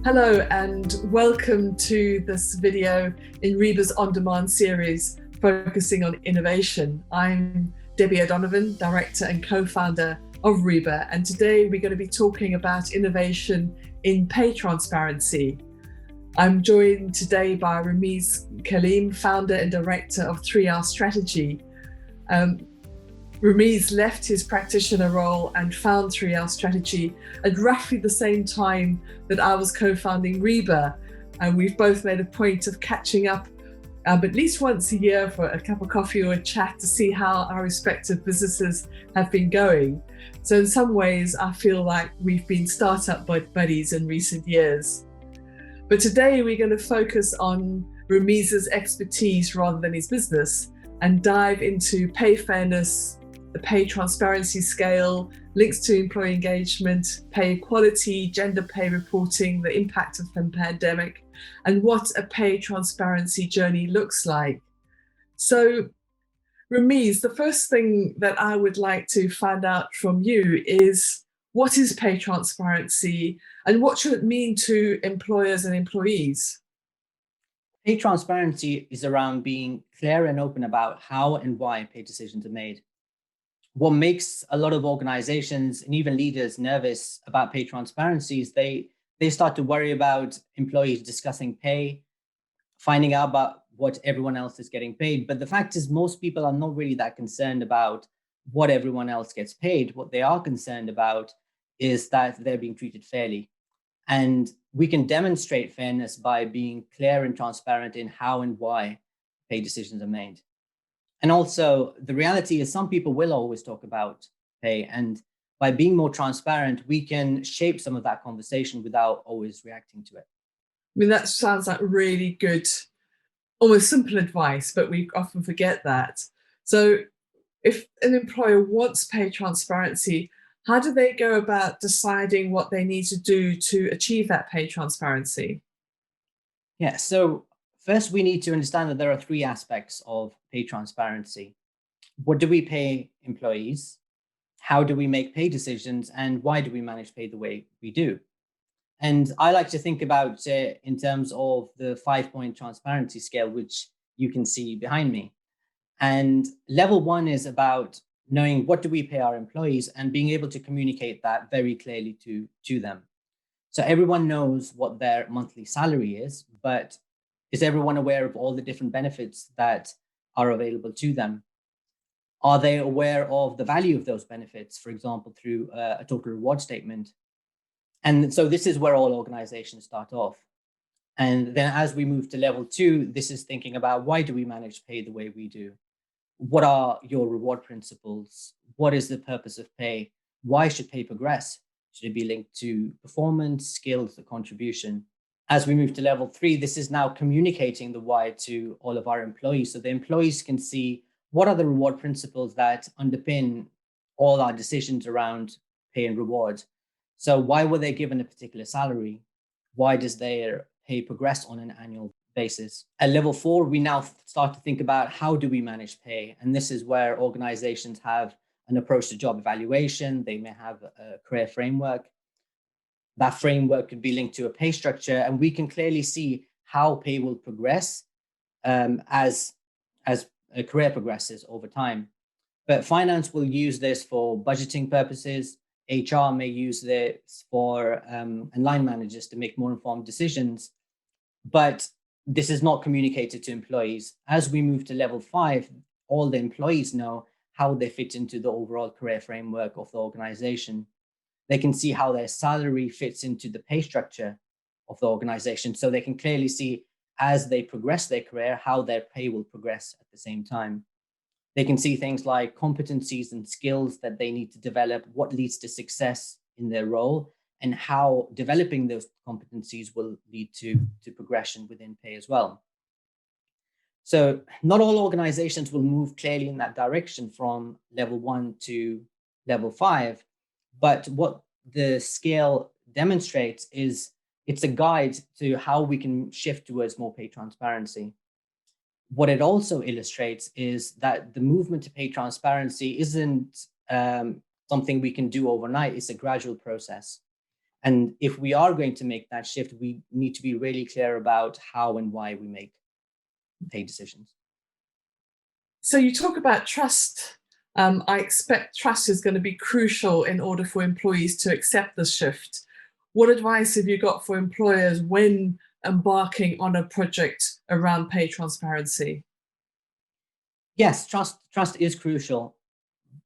Hello and welcome to this video in REBA's on-demand series focusing on innovation. I'm Debi O'Donovan, Director and co-founder of REBA, and today we're going to be talking about innovation in pay transparency. I'm joined today by Rameez Kaleem, founder and director of 3R Strategy. Rameez left his practitioner role and found 3R Strategy at roughly the same time that I was co-founding REBA. And we've both made a point of catching up at least once a year for a cup of coffee or a chat to see how our respective businesses have been going. So in some ways, I feel like we've been startup buddies in recent years. But today we're going to focus on Rameez's expertise rather than his business and dive into pay fairness, the pay transparency scale, links to employee engagement, pay equality, gender pay reporting, the impact of the pandemic, and what a pay transparency journey looks like. So, Rameez, the first thing that I would like to find out from you is, what is pay transparency and what should it mean to employers and employees? Pay transparency is around being clear and open about how and why pay decisions are made. What makes a lot of organizations and even leaders nervous about pay transparency is they start to worry about employees discussing pay, finding out about what everyone else is getting paid. But the fact is, most people are not really that concerned about what everyone else gets paid. What they are concerned about is that they're being treated fairly. And we can demonstrate fairness by being clear and transparent in how and why pay decisions are made. And also, the reality is some people will always talk about pay. And by being more transparent, we can shape some of that conversation without always reacting to it. I mean, that sounds like really good, almost simple advice, but we often forget that. So if an employer wants pay transparency, how do they go about deciding what they need to do to achieve that pay transparency? Yeah, so first, we need to understand that there are three aspects of pay transparency. What do we pay employees? How do we make pay decisions? And why do we manage pay the way we do? And I like to think about it in terms of the 5-point transparency scale, which you can see behind me. And level 1 is about knowing what do we pay our employees and being able to communicate that very clearly to them. So everyone knows what their monthly salary is, but is everyone aware of all the different benefits that are available to them? Are they aware of the value of those benefits, for example, through a total reward statement? And so this is where all organizations start off. And then as we move to level 2, this is thinking about, why do we manage pay the way we do? What are your reward principles? What is the purpose of pay? Why should pay progress? Should it be linked to performance, skills, or contribution? As we move to level 3, this is now communicating the why to all of our employees. So the employees can see what are the reward principles that underpin all our decisions around pay and reward. So why were they given a particular salary? Why does their pay progress on an annual basis? At level 4, we now start to think about, how do we manage pay? And this is where organizations have an approach to job evaluation. They may have a career framework. That framework could be linked to a pay structure, and we can clearly see how pay will progress as a career progresses over time. But finance will use this for budgeting purposes. HR may use this for and line managers to make more informed decisions. But this is not communicated to employees. As we move to level 5, all the employees know how they fit into the overall career framework of the organization. They can see how their salary fits into the pay structure of the organization. So they can clearly see, as they progress their career, how their pay will progress at the same time. They can see things like competencies and skills that they need to develop, what leads to success in their role, and how developing those competencies will lead to progression within pay as well. So not all organizations will move clearly in that direction from level 1 to level 5. But what the scale demonstrates is it's a guide to how we can shift towards more pay transparency. What it also illustrates is that the movement to pay transparency isn't something we can do overnight. It's a gradual process. And if we are going to make that shift, we need to be really clear about how and why we make pay decisions. So you talk about trust. I expect trust is going to be crucial in order for employees to accept the shift. What advice have you got for employers when embarking on a project around pay transparency? Yes, trust is crucial,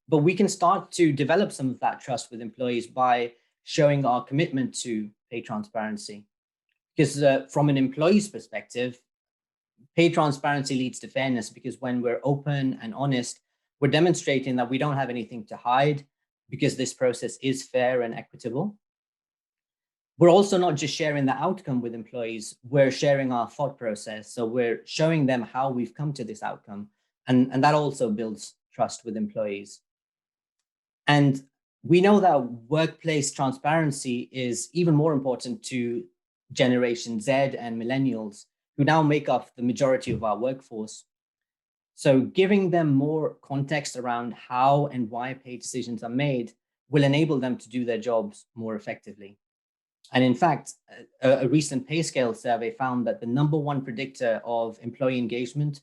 but we can start to develop some of that trust with employees by showing our commitment to pay transparency. Because from an employee's perspective, pay transparency leads to fairness, because when we're open and honest, we're demonstrating that we don't have anything to hide, because this process is fair and equitable. We're also not just sharing the outcome with employees, we're sharing our thought process. So we're showing them how we've come to this outcome. And that also builds trust with employees. And we know that workplace transparency is even more important to Generation Z and millennials, who now make up the majority of our workforce. So giving them more context around how and why pay decisions are made will enable them to do their jobs more effectively. And in fact, a recent pay scale survey found that the number one predictor of employee engagement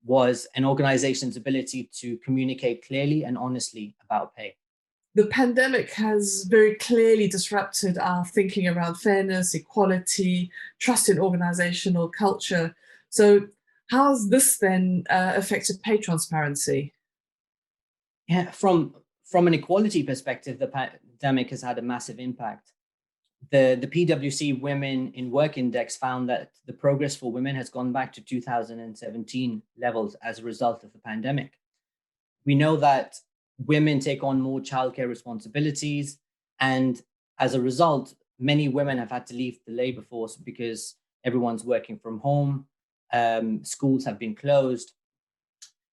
was an organization's ability to communicate clearly and honestly about pay. The pandemic has very clearly disrupted our thinking around fairness, equality, trust in organizational culture. So how has this then affected pay transparency? Yeah, from an equality perspective, the pandemic has had a massive impact. The PwC Women in Work Index found that the progress for women has gone back to 2017 levels as a result of the pandemic. We know that women take on more childcare responsibilities, and as a result, many women have had to leave the labor force because everyone's working from home, schools have been closed.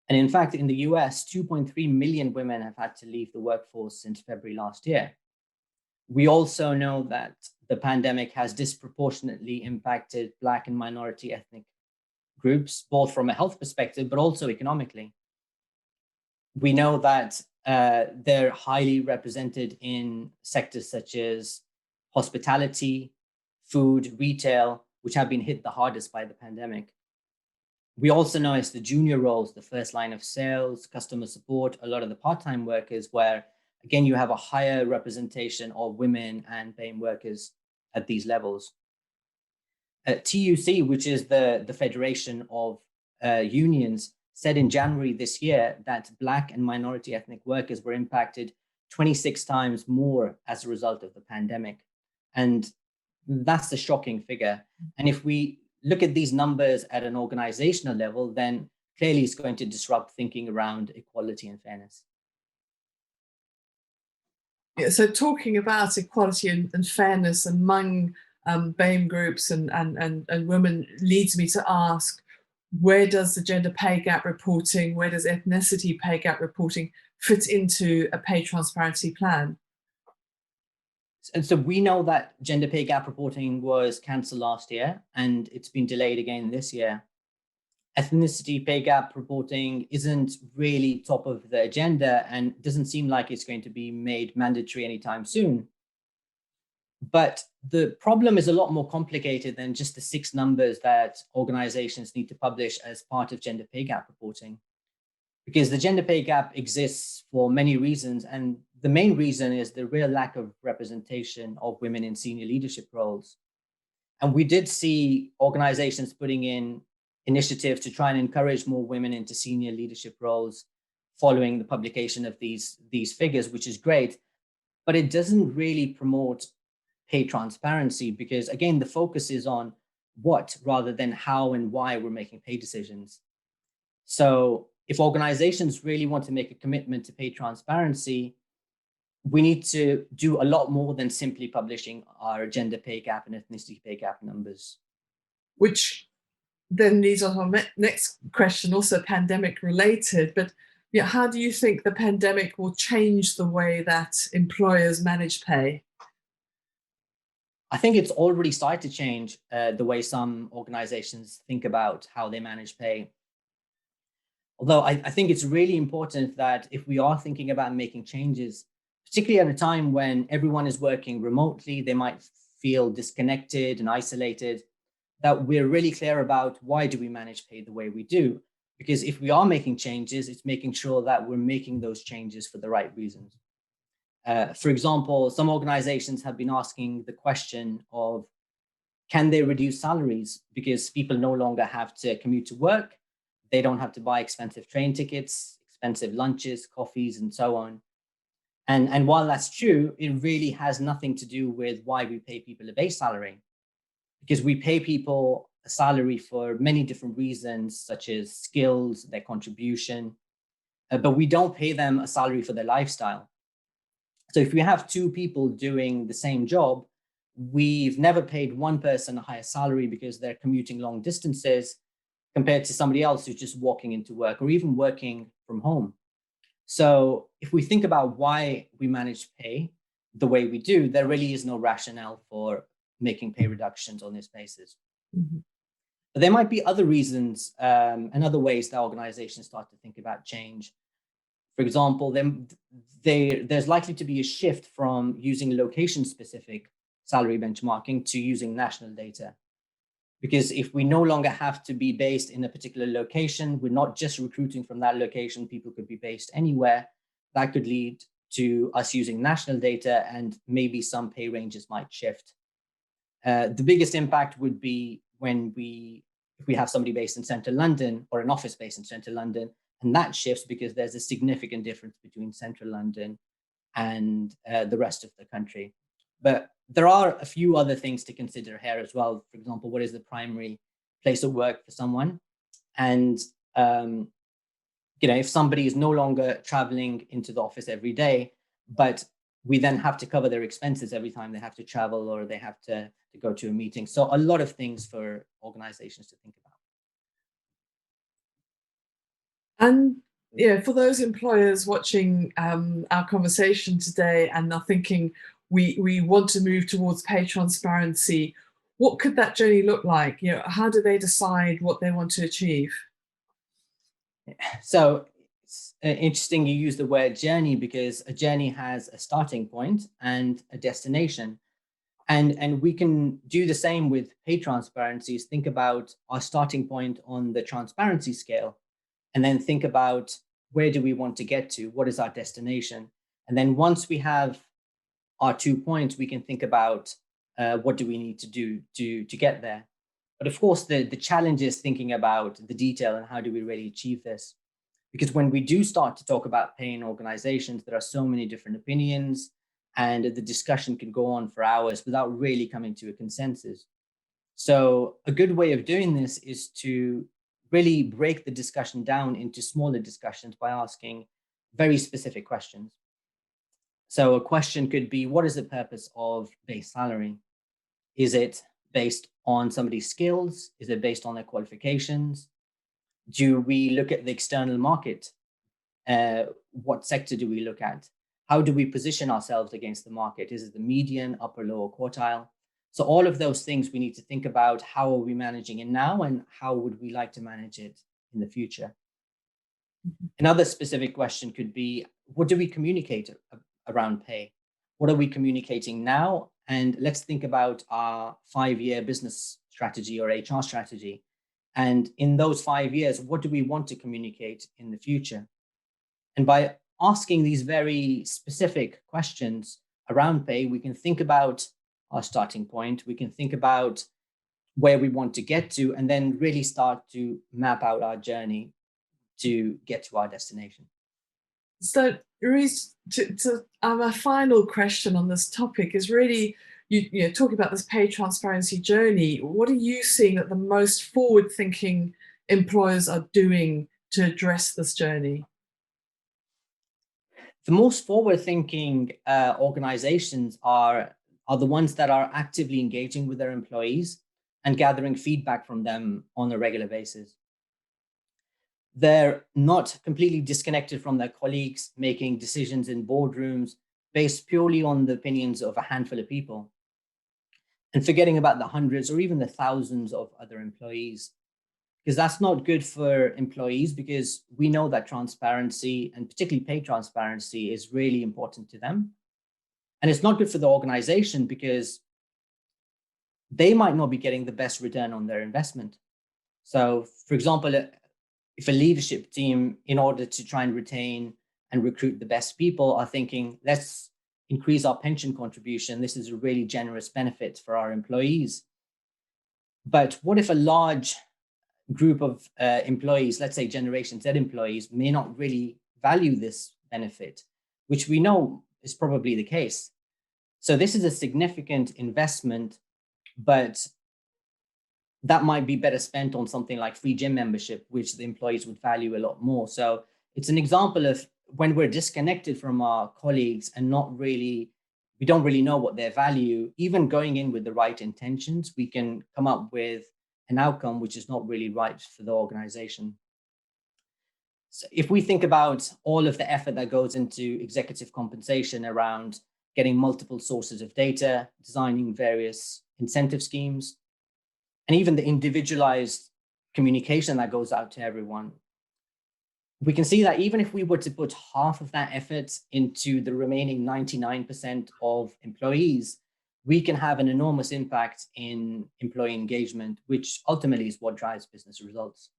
And in fact, in the US, 2.3 million women have had to leave the workforce since February last year. We also know that the pandemic has disproportionately impacted Black and minority ethnic groups, both from a health perspective, but also economically. We know that they're highly represented in sectors such as hospitality, food, retail, which have been hit the hardest by the pandemic. We also know it's the junior roles, the first line of sales, customer support, a lot of the part-time workers, where again, you have a higher representation of women and BAME workers at these levels. TUC, which is the Federation of Unions, said in January this year that Black and minority ethnic workers were impacted 26 times more as a result of the pandemic. And that's a shocking figure. And if we look at these numbers at an organizational level, then clearly it's going to disrupt thinking around equality and fairness. Yeah, so talking about equality and fairness among BAME groups and women leads me to ask, where does the gender pay gap reporting, where does ethnicity pay gap reporting fit into a pay transparency plan? And so we know that gender pay gap reporting was cancelled last year, and it's been delayed again this year. Ethnicity pay gap reporting isn't really top of the agenda and doesn't seem like it's going to be made mandatory anytime soon. But the problem is a lot more complicated than just the 6 numbers that organizations need to publish as part of gender pay gap reporting. Because the gender pay gap exists for many reasons, and the main reason is the real lack of representation of women in senior leadership roles. And we did see organizations putting in initiatives to try and encourage more women into senior leadership roles following the publication of these figures, which is great, but it doesn't really promote pay transparency, because again, the focus is on what rather than how and why we're making pay decisions. So if organizations really want to make a commitment to pay transparency, we need to do a lot more than simply publishing our gender pay gap and ethnicity pay gap numbers. Which then leads on to our next question, also pandemic related, but yeah, how do you think the pandemic will change the way that employers manage pay? I think it's already started to change the way some organizations think about how they manage pay. Although I think it's really important that if we are thinking about making changes, particularly at a time when everyone is working remotely, they might feel disconnected and isolated, that we're really clear about why do we manage pay the way we do. Because if we are making changes, it's making sure that we're making those changes for the right reasons. For example, some organizations have been asking the question of, can they reduce salaries because people no longer have to commute to work? They don't have to buy expensive train tickets, expensive lunches, coffees, and so on. And while that's true, it really has nothing to do with why we pay people a base salary, because we pay people a salary for many different reasons, such as skills, their contribution, but we don't pay them a salary for their lifestyle. So if we have two people doing the same job, we've never paid one person a higher salary because they're commuting long distances compared to somebody else who's just walking into work or even working from home. So if we think about why we manage pay the way we do, there really is no rationale for making pay reductions on this basis. Mm-hmm. But there might be other reasons and other ways that organizations start to think about change. For example, there's likely to be a shift from using location-specific salary benchmarking to using national data. Because if we no longer have to be based in a particular location, we're not just recruiting from that location, people could be based anywhere. That could lead to us using national data, and maybe some pay ranges might shift. The biggest impact would be if we have somebody based in central London or an office based in central London, and that shifts because there's a significant difference between central London and the rest of the country. But there are a few other things to consider here as well. For example, what is the primary place of work for someone? And, if somebody is no longer traveling into the office every day, but we then have to cover their expenses every time they have to travel or they have to go to a meeting. So a lot of things for organizations to think about. And for those employers watching our conversation today and are thinking, we want to move towards pay transparency, what could that journey look like? How do they decide what they want to achieve? So it's interesting you use the word journey, because a journey has a starting point and a destination. And we can do the same with pay transparencies. Think about our starting point on the transparency scale, and then think about where do we want to get to? What is our destination? And then once we have our 2 points, we can think about what do we need to do to get there. But of course, the challenge is thinking about the detail and how do we really achieve this? Because when we do start to talk about pay in organizations, there are so many different opinions, and the discussion can go on for hours without really coming to a consensus. So a good way of doing this is to really break the discussion down into smaller discussions by asking very specific questions. So a question could be, what is the purpose of base salary? Is it based on somebody's skills? Is it based on their qualifications? Do we look at the external market? What sector do we look at? How do we position ourselves against the market? Is it the median, upper, lower quartile? So all of those things we need to think about. How are we managing it now, and how would we like to manage it in the future? Mm-hmm. Another specific question could be, what do we communicate around pay? What are we communicating now? And let's think about our 5-year business strategy or HR strategy. And in those 5 years, what do we want to communicate in the future? And by asking these very specific questions around pay, we can think about our starting point, we can think about where we want to get to, and then really start to map out our journey to get to our destination. So, Rameez, our final question on this topic is really, you talking about this pay transparency journey. What are you seeing that the most forward-thinking employers are doing to address this journey? The most forward-thinking organizations are the ones that are actively engaging with their employees and gathering feedback from them on a regular basis. They're not completely disconnected from their colleagues, making decisions in boardrooms based purely on the opinions of a handful of people, and forgetting about the hundreds or even the thousands of other employees. because that's not good for employees, because we know that transparency, and particularly pay transparency, is really important to them. And it's not good for the organization because they might not be getting the best return on their investment. So, for example, if a leadership team, in order to try and retain and recruit the best people, are thinking, let's increase our pension contribution, this is a really generous benefit for our employees. But what if a large group of employees, let's say Generation Z employees, may not really value this benefit, which we know is probably the case. So this is a significant investment, but that might be better spent on something like free gym membership, which the employees would value a lot more. So it's an example of when we're disconnected from our colleagues and we don't really know what their value, even going in with the right intentions, we can come up with an outcome which is not really right for the organization. So if we think about all of the effort that goes into executive compensation around getting multiple sources of data, designing various incentive schemes, and even the individualized communication that goes out to everyone, we can see that even if we were to put half of that effort into the remaining 99% of employees, we can have an enormous impact in employee engagement, which ultimately is what drives business results.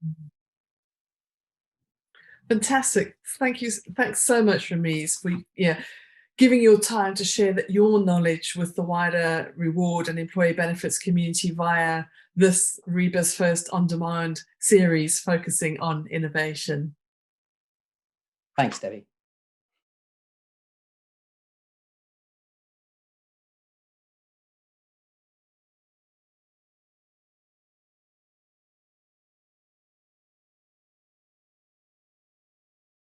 Fantastic. Thank you. Thanks so much, Rameez, for giving your time to share your knowledge with the wider reward and employee benefits community via this REBA's first on-demand series focusing on innovation. Thanks, Debbie.